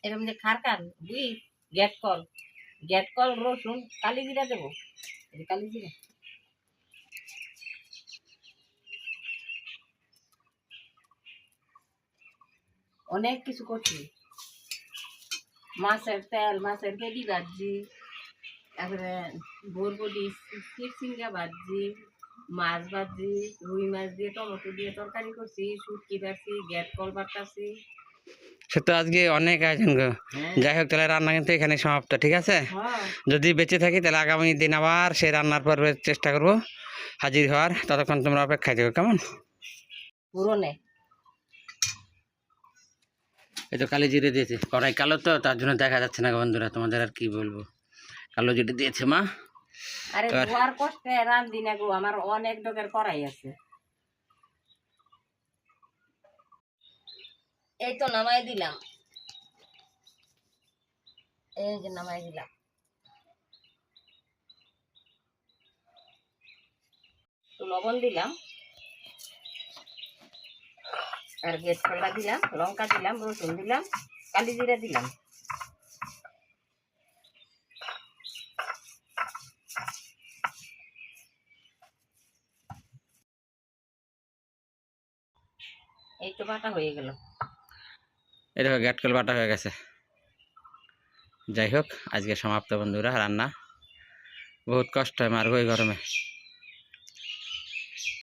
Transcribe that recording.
এরকম যে খারকান বুঝি গ্যাট কল রসুন কালি জিরা দেবো কালি জিরা অনেক কিছু করছি মাছের তেল মাছের পেটি ভাজি তারপরে বরবটি চিংড়া ভাজি মাছ ভাজি রুই মাছ দিয়ে টমেটো দিয়ে তরকারি করছি শুটকি ভাজি গ্যাট কল বাটাছি সে তো আজকে অনেক আয়োজন গো। যাই হোক তাহলে রান্না কিন্তু এখানে সমাপ্ত, ঠিক আছে? যদি বেঁচে থাকি তাহলে আগামী দিন আবার সেই রান্নার পর চেষ্টা করবো হাজির হওয়ার, ততক্ষণ তোমরা অপেক্ষায় থাকো, কেমন? পুরনে এই তো কালি জিরে দিয়েছে, কড়াই কালো তো তার জন্য দেখা যাচ্ছে না বন্ধুরা, তোমাদের আর কি বলবো, কালো জিরে দিয়েছে মা। আরে ধোয়ার কষ্টে রান্ধি না গো, আমার অনেক ডগের কড়াই আছে। এই তো নামাই দিলাম, এই যে নামাই দিলাম। তো লবণ দিলাম আর গ্যাস কলা দিলাম, লঙ্কা দিলাম, রসুন দিলাম, কালি জিরা দিলাম। এই তো বাটা হয়ে গেল, এই দেখো গ্যাট কল বাটা হয়ে গেছে। যাই হোক আজকে সমাপ্ত বন্ধুরা রান্না, বহুত কষ্ট হয় মার গো এই গরমে।